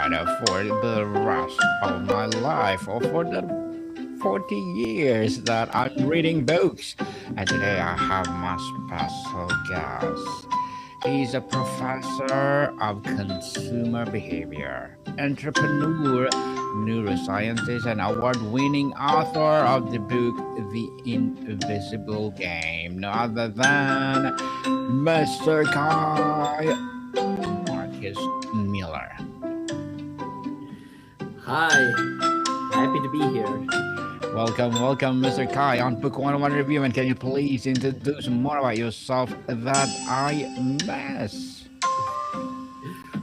for the rest of my life or for the 40 years that I'm reading books. And today I have my special guest. He's a professor of consumer behavior, entrepreneur, neuroscientist, and award winning author of the book The Invisible Game. No other than Mr. Kai-Markus Müller. Hi, happy to be here. Welcome, Mr. Kai, on Book 101 Review. And can you please introduce more about yourself that I miss?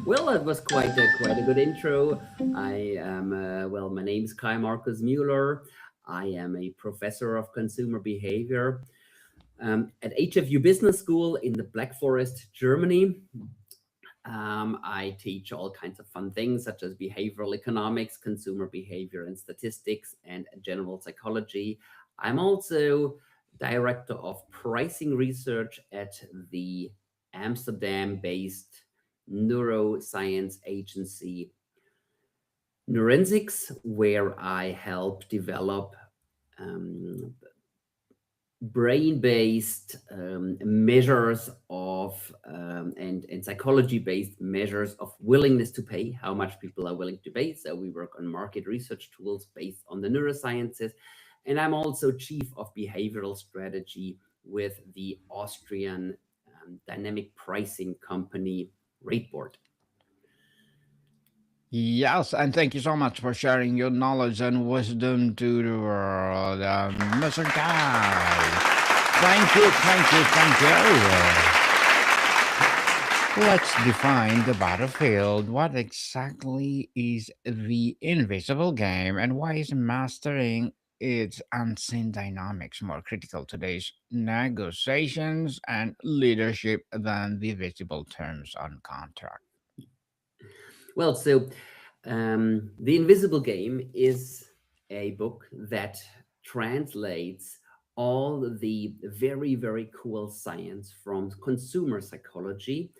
Well, that was quite a good intro. My name is Kai-Markus Müller. I am a professor of consumer behavior at HFU Business School in the Black Forest, Germany. I teach all kinds of fun things such as behavioral economics, consumer behavior and statistics, and general psychology. I'm also director of pricing research at the Amsterdam based neuroscience agency Neurensics, where I help develop um, brain-based measures of and psychology-based measures of willingness to pay, how much people are willing to pay. So we work on market research tools based on the neurosciences. And I'm also chief of behavioral strategy with the Austrian dynamic pricing company Rateboard. Yes, and thank you so much for sharing your knowledge and wisdom to the world, Mr. Kai. Thank you. Let's define the battlefield. What exactly is the invisible game, and why is mastering its unseen dynamics more critical to today's negotiations and leadership than the visible terms on contract? Well, The Invisible Game is a book that translates all the very cool science from consumer psychology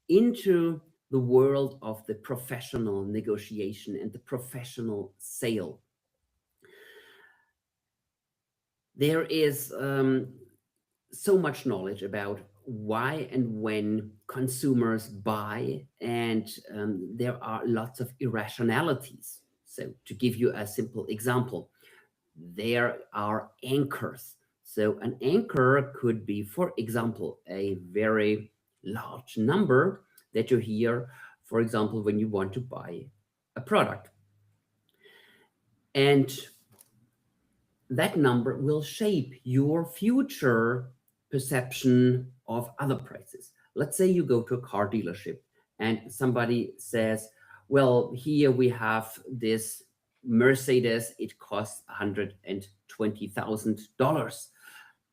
into the world of the professional negotiation and the professional sale. There is so much knowledge about why and when consumers buy, and there are lots of irrationalities. So, to give you a simple example, there are anchors. So, an anchor could be, for example, a very large number that you hear, for example, when you want to buy a product. And that number will shape your future perception of other prices. Let's say you go to a car dealership and somebody says, well, here we have this Mercedes, it costs $120,000.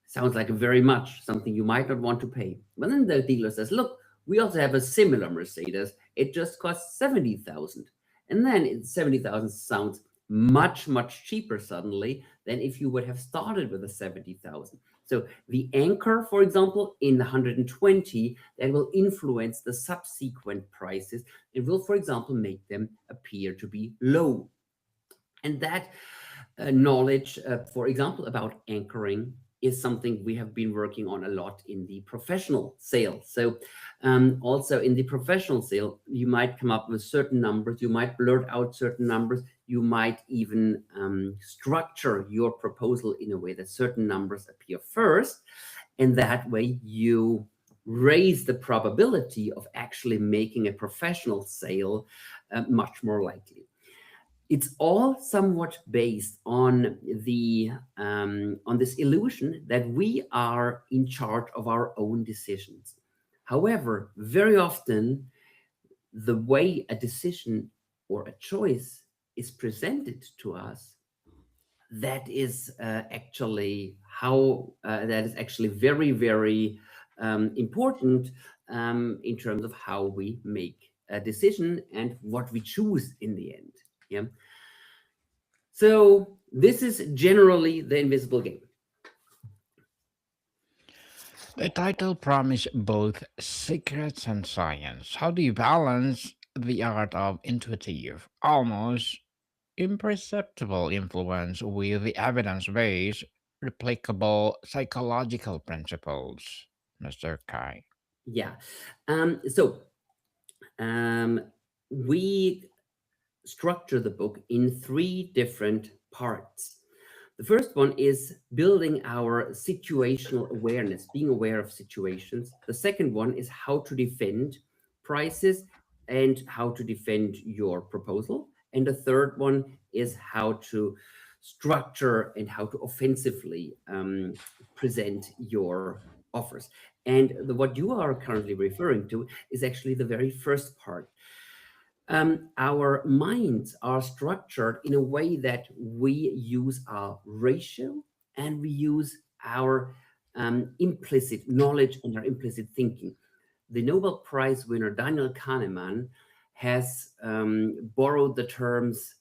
Sounds like very much, something you might not want to pay. But then the dealer says, look, we also have a similar Mercedes, it just costs 70,000. And then 70,000 sounds much cheaper suddenly than if you would have started with a 70,000. So the anchor, for example, in the 120, that will influence the subsequent prices. It will, for example, make them appear to be low. And that knowledge, for example, about anchoring is something we have been working on a lot in the professional sale. So also in the professional sale, you might come up with certain numbers, you might blurt out certain numbers, you might even structure your proposal in a way that certain numbers appear first. And that way you raise the probability of actually making a professional sale much more likely. It's all somewhat based on the on this illusion that we are in charge of our own decisions. However, very often the way a decision or a choice is presented to us, that is actually very important in terms of how we make a decision and what we choose in the end. Yeah. So this is generally the invisible game. The title promised both secrets and science. How do you balance the art of intuitive, almost imperceptible influence with the evidence based, replicable psychological principles, Mr. Kai. Yeah. So we structure the book in three different parts. The first one is building our situational awareness, being aware of situations. The second one is how to defend prices and how to defend your proposal. And the third one is how to structure and how to offensively present your offers. And what you are currently referring to is actually the very first part. Our minds are structured in a way that we use our ratio and we use our implicit knowledge and our implicit thinking. The Nobel Prize winner Daniel Kahneman has borrowed the terms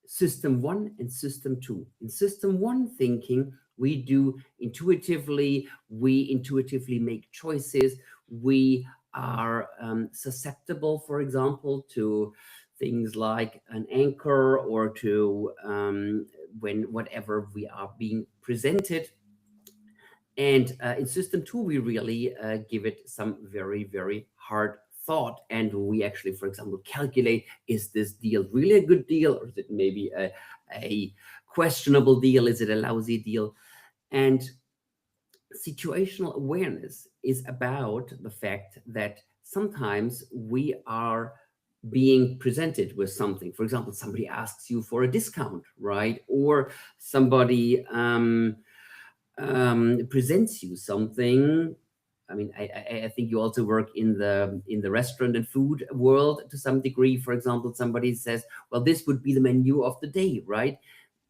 system one and system two. In system one thinking, we intuitively make choices, we are susceptible, for example, to things like an anchor or to when whatever we are being presented. And in system two, we really give it some very, very hard thought. And we actually, for example, calculate, is this deal really a good deal? Or is it maybe a questionable deal? Is it a lousy deal? And situational awareness is about the fact that sometimes we are being presented with something. For example, somebody asks you for a discount, right? Or somebody presents you something. I mean, I think you also work in the restaurant and food world to some degree. For example, somebody says, "Well, this would be the menu of the day," right?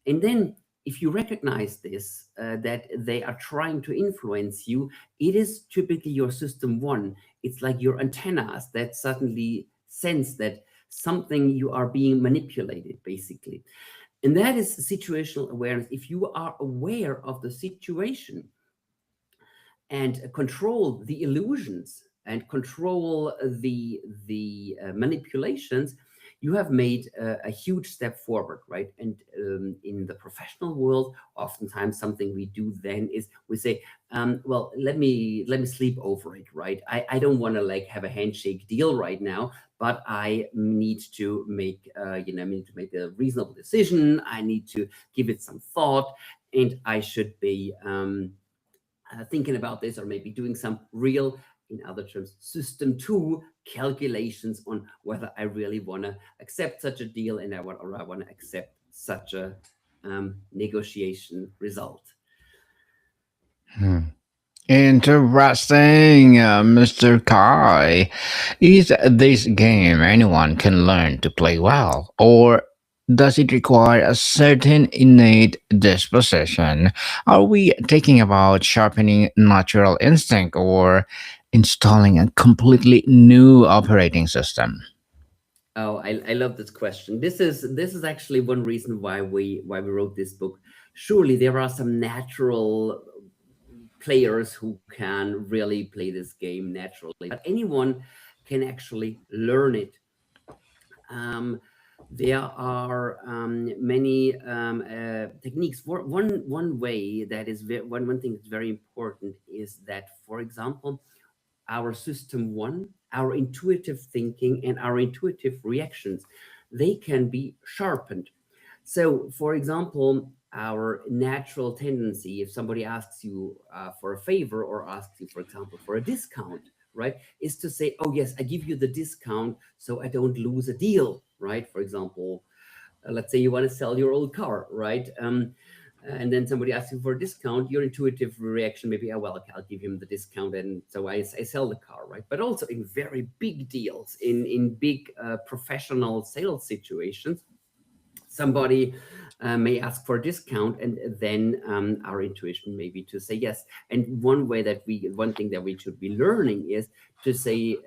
And then if you recognize this, that they are trying to influence you, it is typically your system one. It's like your antennas that suddenly sense that something you are being manipulated, basically. And that is situational awareness. If you are aware of the situation and control the illusions and control the manipulations, you have made a huge step forward, right? And in the professional world, oftentimes something we do then is we say, well, let me sleep over it, right? I don't want to like have a handshake deal right now, but I need to make I need to make a reasonable decision. I need to give it some thought, and I should be thinking about this, or maybe doing some real, in other terms, system two calculations on whether I really want to accept such a deal and or I want to accept such a negotiation result. Hmm. Interesting, Mr. Kai. Is this game anyone can learn to play well, or does it require a certain innate disposition? Are we talking about sharpening natural instinct or installing a completely new operating system? Oh, I love this question. This is actually one reason why we wrote this book. Surely there are some natural players who can really play this game naturally, but anyone can actually learn it. Um, there are many techniques. One way that is one thing that's very important is that, for example, our system one, our intuitive thinking and our intuitive reactions, they can be sharpened. So, for example, our natural tendency, if somebody asks you for a favor or asks you, for example, for a discount, right, is to say, oh, yes, I give you the discount so I don't lose a deal, right? For example, let's say you want to sell your old car, right? And then somebody asks you for a discount, your intuitive reaction may be, oh, well, okay, I'll give him the discount. And so I sell the car, right? But also in very big deals, in big professional sales situations, somebody may ask for a discount, and then our intuition may be to say yes. And one thing that we should be learning is to say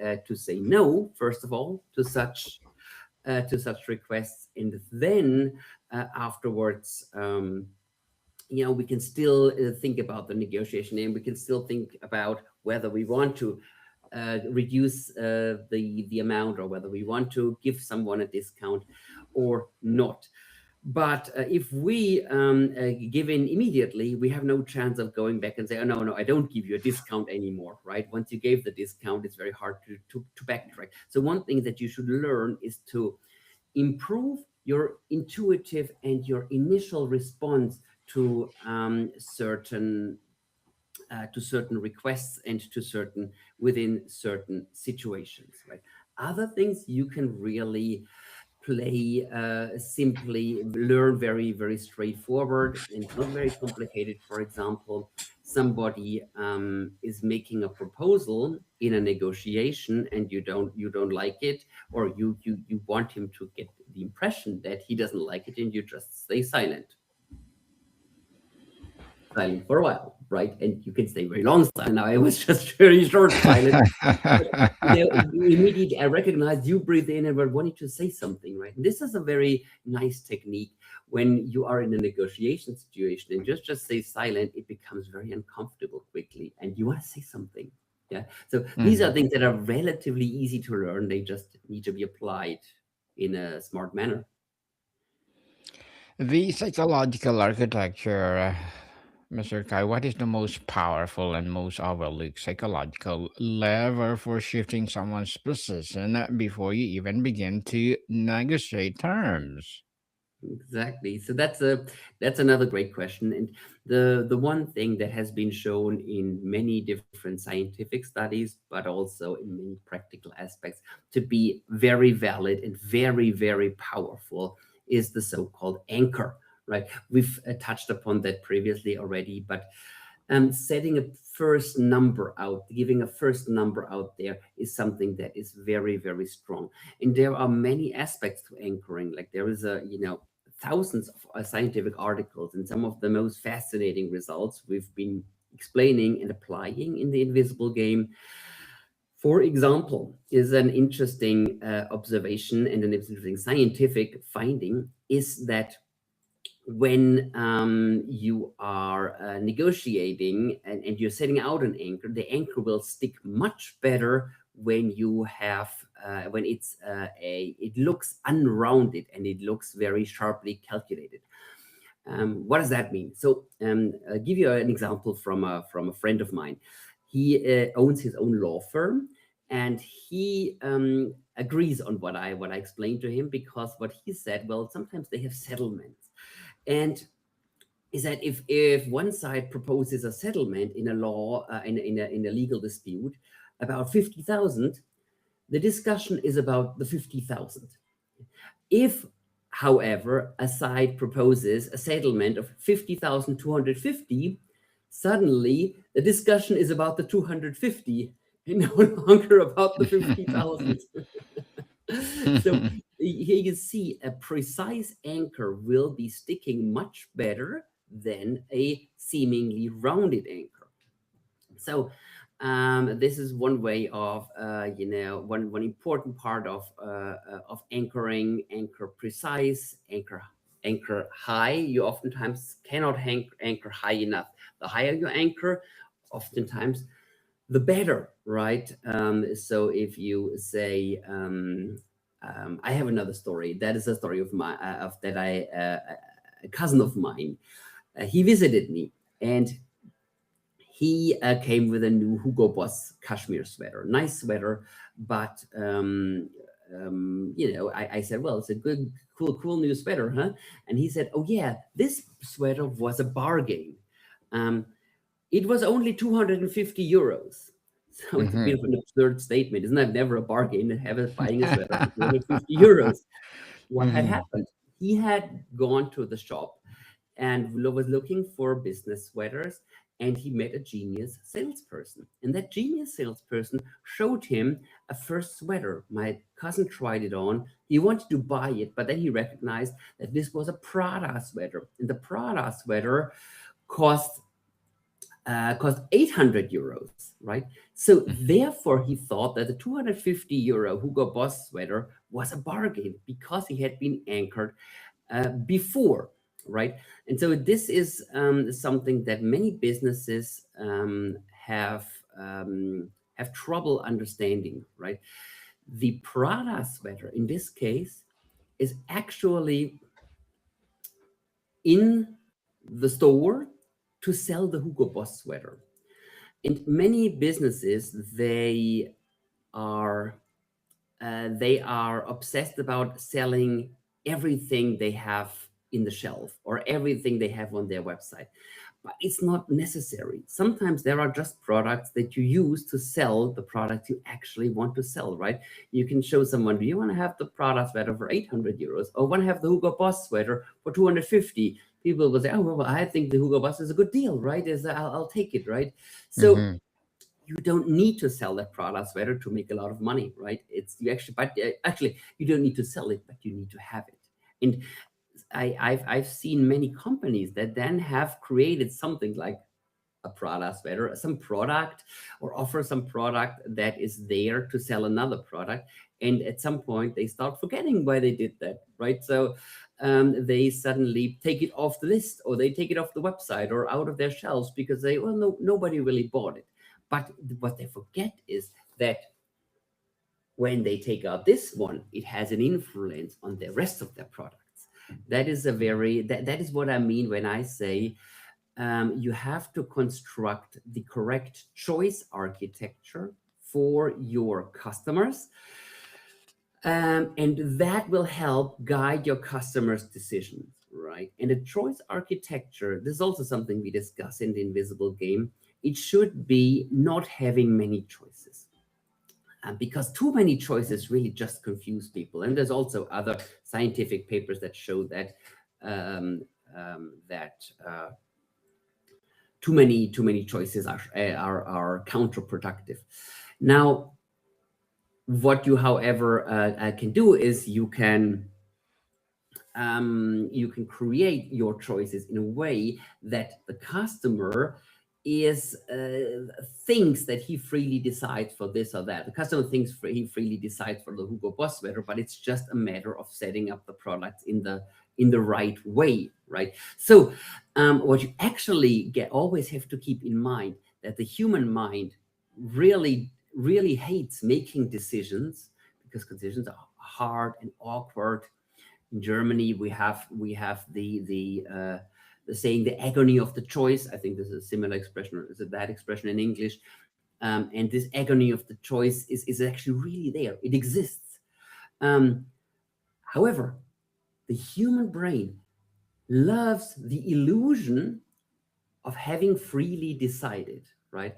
no, first of all, to such requests, and then afterwards, we can still think about the negotiation, and we can still think about whether we want to reduce the amount, or whether we want to give someone a discount or not. But if we give in immediately, we have no chance of going back and say, oh, no, no, I don't give you a discount anymore, right? Once you gave the discount, it's very hard to backtrack. So one thing that you should learn is to improve your intuitive and your initial response certain to certain requests and to certain within certain situations, right? Other things you can really play simply, learn very, very straightforward and not very complicated. For example, somebody is making a proposal in a negotiation, and you don't like it, or you want him to get the impression that he doesn't like it, and you just stay silent for a while, right? And you can stay very long silent. Now I was just very short silent. But, immediately I recognized you breathe in and were wanting to say something, right? And this is a very nice technique when you are in a negotiation situation and just stay silent. It becomes very uncomfortable quickly, and you want to say something. Yeah. So these are things that are relatively easy to learn. They just need to be applied in a smart manner. The psychological architecture, Mr. Kai, what is the most powerful and most overlooked psychological lever for shifting someone's position before you even begin to negotiate terms? Exactly. So that's another great question. And the one thing that has been shown in many different scientific studies, but also in many practical aspects, to be very valid and very, very powerful is the so-called anchor, right? We've touched upon that previously already, but setting a first number out, giving a first number out there is something that is very, very strong. And there are many aspects to anchoring. Like there is thousands of scientific articles, and some of the most fascinating results we've been explaining and applying in the invisible game. For example, is an interesting observation and an interesting scientific finding is that when you are negotiating and you're setting out an anchor, the anchor will stick much better when you have when it looks unrounded and it looks very sharply calculated. What does that mean? So I'll give you an example from a friend of mine. He owns his own law firm, and he agrees on what I explained to him, because what he said, well, sometimes they have settlements, and is that if one side proposes a settlement in a law in a legal dispute about 50,000, the discussion is about the 50,000. If, however, a side proposes a settlement of 50,250, suddenly the discussion is about the 250 and no longer about the 50,000. So here you see a precise anchor will be sticking much better than a seemingly rounded anchor. So this is one way of one important part of anchoring: anchor precise, anchor high. You oftentimes cannot anchor high enough. The higher you anchor, oftentimes the better, right? So if you say, I have another story. That is a story of my of that I a cousin of mine. He visited me, and he came with a new Hugo Boss cashmere sweater, nice sweater, but I said, well, it's a good, cool new sweater, huh? And he said, oh yeah, this sweater was a bargain. It was only 250 euros. So it's a bit Mhm. of an absurd statement. Isn't that never a bargain to have it buying a sweater for 250 euros? What had Mhm. happened? He had gone to the shop and was looking for business sweaters, and he met a genius salesperson. And that genius salesperson showed him a first sweater. My cousin tried it on. He wanted to buy it, but then he recognized that this was a Prada sweater. And the Prada sweater cost cost 800 euros, right? So therefore, he thought that the 250 euro Hugo Boss sweater was a bargain because he had been anchored before, right? And so this is something that many businesses have have trouble understanding, right? The Prada sweater in this case is actually in the store to sell the Hugo Boss sweater. And many businesses, are they are obsessed about selling everything they have in the shelf or everything they have on their website. But it's not necessary. Sometimes there are just products that you use to sell the product you actually want to sell, right? You can show someone, do you want to have the Prada sweater for 800 euros or want to have the Hugo Boss sweater for 250? People will say, oh, well, I think the Hugo Boss is a good deal, right? I'll take it, right? So Mm-hmm. you don't need to sell that Prada sweater to make a lot of money, right? It's you actually, but actually, you don't need to sell it, but you need to have it. And I've seen many companies that then have created something like a Prada sweater, some product, or offer some product that is there to sell another product. And at some point, they start forgetting why they did that, right? So they suddenly take it off the list, or they take it off the website, or out of their shelves because well, no, nobody really bought it. But what they forget is that when they take out this one, it has an influence on the rest of their products. That is that is what I mean when I say you have to construct the correct choice architecture for your customers. And that will help guide your customers' decisions, right? And a choice architecture, this is also something we discuss in the Invisible Game. It should be not having many choices. Because too many choices really just confuse people. And there's also other scientific papers that show that that too many choices are counterproductive. Now, what you, however, can do is you can create your choices in a way that the customer is thinks that he freely decides for this or that. The customer thinks he freely decides for the Hugo Boss sweater, but it's just a matter of setting up the products in the right way, right? So what you actually always have to keep in mind that the human mind really hates making decisions, because decisions are hard and awkward. In Germany, we have the saying, the agony of the choice. I think there's a similar expression, or is it that expression in English? And this agony of the choice is actually really there. It exists. However, the human brain loves the illusion of having freely decided, right?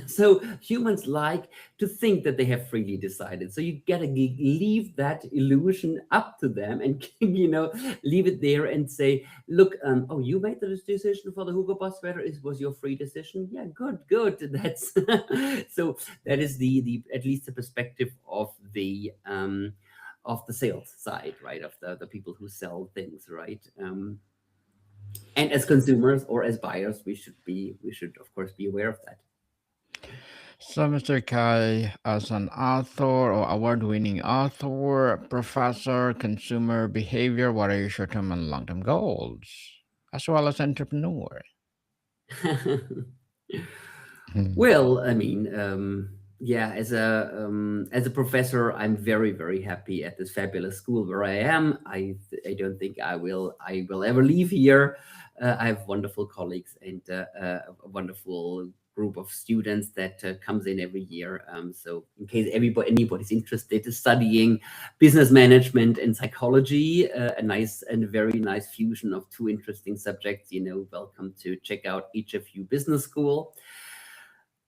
So humans like to think that they have freely decided. So you gotta leave that illusion up to them, and leave it there and say, look, oh, you made the decision for the Hugo Boss sweater. It was your free decision. Yeah, good. That's so that is the at least the perspective of the sales side, right? Of the people who sell things, right? And as consumers or as buyers, we should of course be aware of that. So, Mr. Kai, as an author or award-winning author, professor, consumer behavior, what are your short-term and long-term goals, as well as entrepreneur? Hmm. Well, I mean, yeah, as a professor, I'm very happy at this fabulous school where I am. I don't think I will ever leave here. I have wonderful colleagues and a wonderful group of students that comes in every year. So in case anybody's interested in studying business management and psychology, a nice and very nice fusion of two interesting subjects, welcome to check out HFU Business School.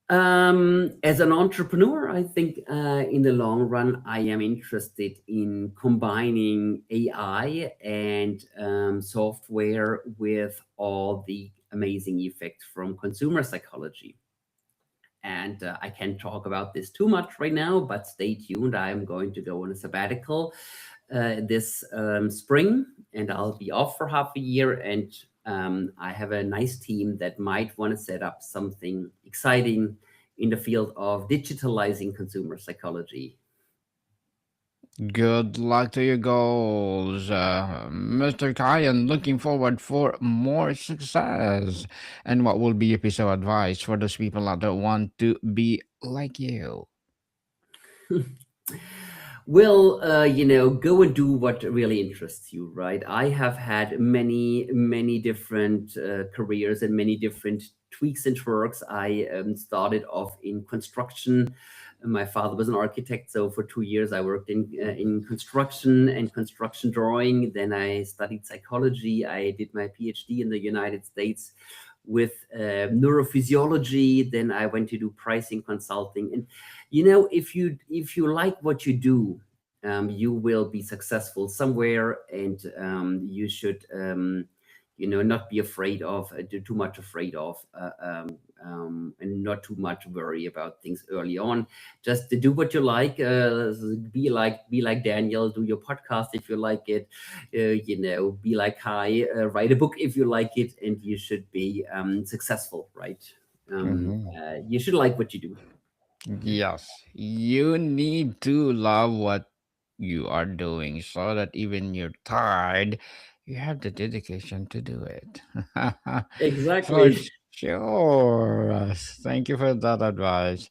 As an entrepreneur, I think in the long run, I am interested in combining AI and software with all the amazing effects from consumer psychology. And I can't talk about this too much right now, but stay tuned. I'm going to go on a sabbatical this spring, and I'll be off for half a year. And I have a nice team that might want to set up something exciting in the field of digitalizing consumer psychology. Good luck to your goals, Mr. Kyan. Looking forward for more success. And what will be your piece of advice for those people out there want to be like you? Well, go and do what really interests you, right? I have had many, many different careers and many different tweaks and twerks. I started off in construction. My father was an architect, so for 2 years I worked in construction and construction drawing. Then I studied psychology. I did my PhD in the United States with neurophysiology. Then I went to do pricing consulting. And if you like what you do, you will be successful somewhere, and you should not be afraid of too much afraid of and not too much worry about things early on. Just to do what you like. Be like Daniel. Do your podcast if you like it. Be like Kai. Write a book if you like it, and you should be successful, right? Mhm. You should like what you do. Yes, you need to love what you are doing so that even you're tired, you have the dedication to do it. For Exactly. sure. Thank you for that advice,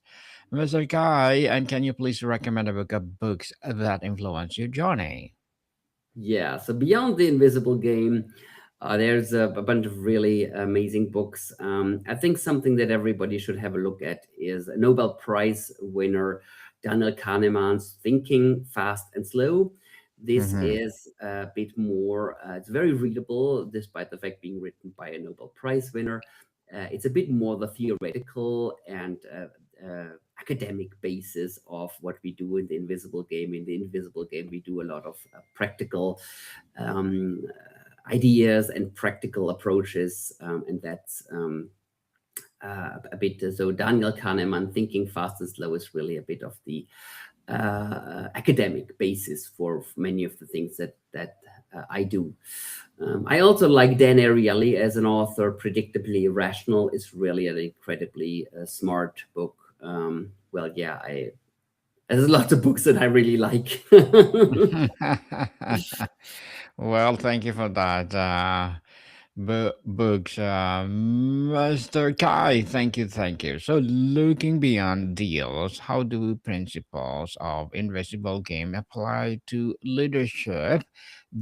Mr. Kai. And can you please recommend a book of books that influence your journey? Yeah, so beyond the Invisible Game, there's a bunch of really amazing books. I think something that everybody should have a look at is a Nobel Prize winner Daniel Kahneman's Thinking Fast and Slow. This Mm-hmm. is a bit more, it's very readable, despite the fact being written by a Nobel Prize winner. It's a bit more the theoretical and academic basis of what we do in the Invisible Game. In the Invisible Game, we do a lot of practical um, ideas and practical approaches, and that's a bit. So Daniel Kahneman, Thinking Fast and Slow, is really a bit of the academic basis for many of the things that I do. I also like Dan Ariely as an author. Predictably Irrational is really an incredibly smart book. Well, yeah, there's lots of books that I really like. Well, thank you for that. Books, Mr. Kai. Thank you, thank you. So, looking beyond deals, how do principles of invisible game apply to leadership,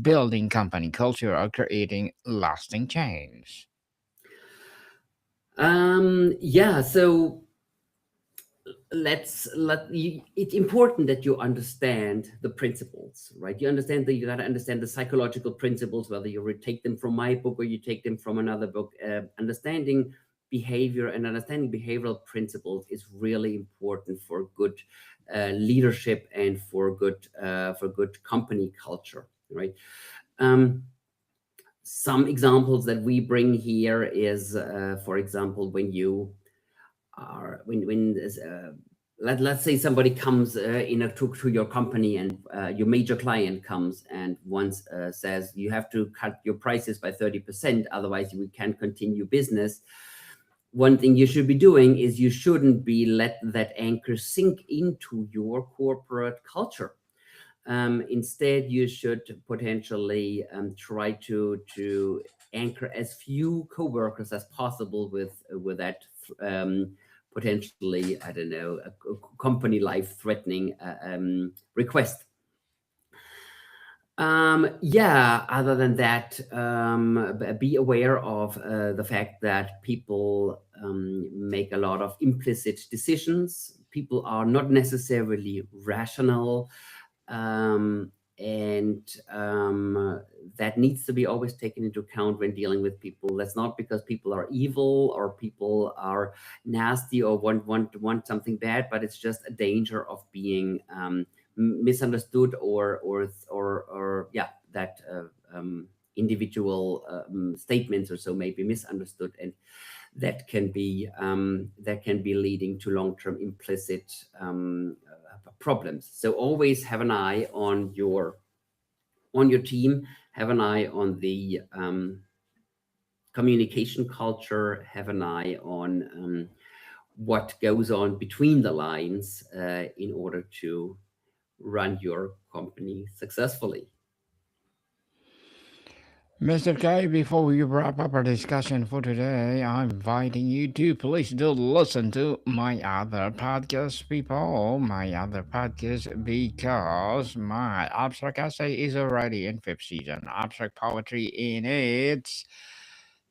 building company culture, or creating lasting change? Yeah, so it's important that you understand the principles, right? You understand that you got to understand the psychological principles, whether you take them from my book or you take them from another book. Understanding behavior and understanding behavioral principles is really important for good leadership and for good company culture, right? um, some examples that we bring here is, for example, when you are when let's say somebody comes to your company, and your major client comes and once says you have to cut your prices by 30%, otherwise we can't continue business. One thing you should be doing is you shouldn't be let that anchor sink into your corporate culture. Instead, you should potentially try to anchor as few coworkers as possible with that potentially, I don't know, a company life threatening request. Yeah, other than that, be aware of the fact that people make a lot of implicit decisions. People are not necessarily rational, um, and that needs to be always taken into account when dealing with people. That's not because people are evil or people are nasty or want something bad, but it's just a danger of being misunderstood, or yeah, that individual statements or so may be misunderstood, and that can be leading to long-term implicit problems. So always have an eye on your team, have an eye on the communication culture, have an eye on what goes on between the lines in order to run your company successfully. Mr. K, before we wrap up our discussion for today, I'm inviting you to please do listen to my other podcast, people. My other podcast, because my abstract essay is already in fifth season. Abstract poetry in its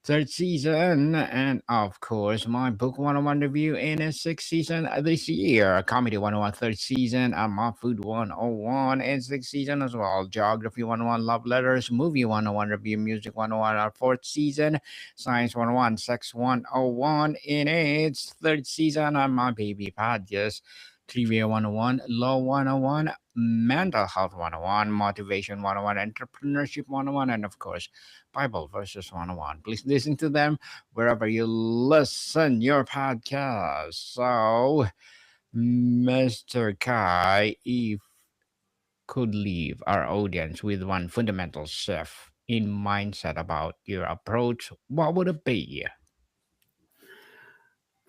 third season, and of course, my book 101 review in its sixth season this year. Comedy 101 third season, and my food 101 in sixth season as well. Geography 101 love letters, movie 101 review, music 101 our fourth season, science 101, sex 101 in its third season, and my baby podcast. Trivia 101, Law 101, Mental Health 101, Motivation 101, Entrepreneurship 101, and of course, Bible Verses 101. Please listen to them wherever you listen your podcast. So, Mr. Kai, if could leave our audience with one fundamental shift in mindset about your approach, what would it be?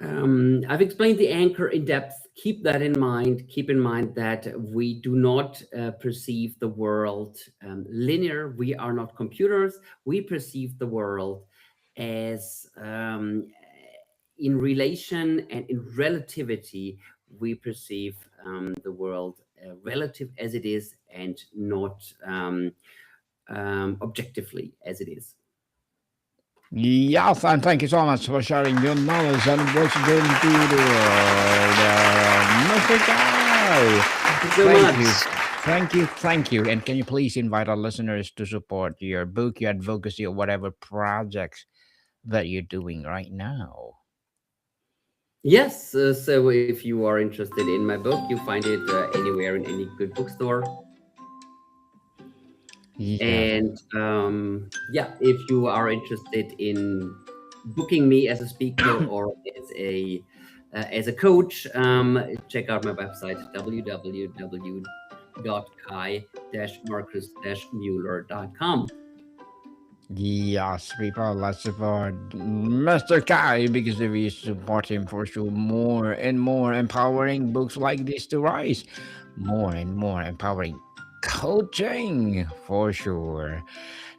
I've explained the anchor in depth. Keep that in mind. Keep in mind that we do not perceive the world linear. We are not computers. We perceive the world as in relation and in relativity. We perceive the world relative as it is and not objectively as it is. Yes, and thank you so much for sharing your knowledge and wisdom to the world, Mr. Kai. Thank you so Thank you. much. Thank you. Thank you. And can you please invite our listeners to support your book, your advocacy, or whatever projects that you're doing right now? Yes, so if you are interested in my book, you find it anywhere in any good bookstore. Yes. And yeah, if you are interested in booking me as a speaker or as a coach, check out my website www.kai-markus-muller.com. Yes, people, let's support Mr. Kai because if we support him for sure, more and more empowering books like this to rise, more and more empowering coaching for sure.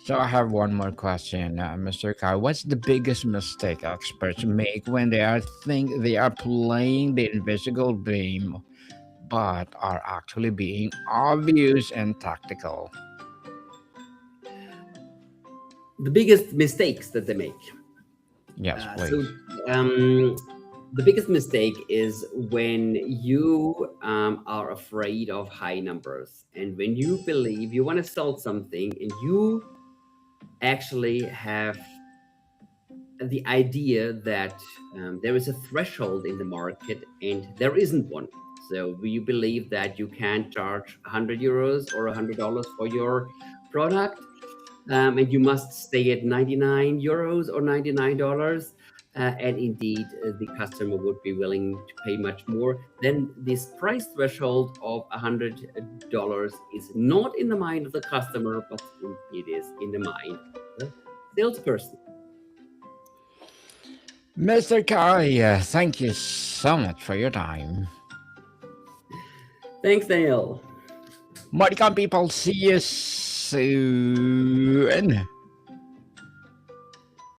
So I have one more question, Mr. Kai. What's the biggest mistake experts make when they are think they are playing the invisible game, but are actually being obvious and tactical? The biggest mistakes that they make. Yes, So please. the biggest mistake is when you are afraid of high numbers and when you believe you want to sell something and you actually have the idea that there is a threshold in the market and there isn't one. So you believe that you can charge 100 euros or $100 for your product, and you must stay at 99 euros or $99. And indeed, the customer would be willing to pay much more. Then this price threshold of $100 is not in the mind of the customer, but it is in the mind of the salesperson. Mr. Kai, thank you so much for your time. Thanks, Daniel. Maricon people, see you soon.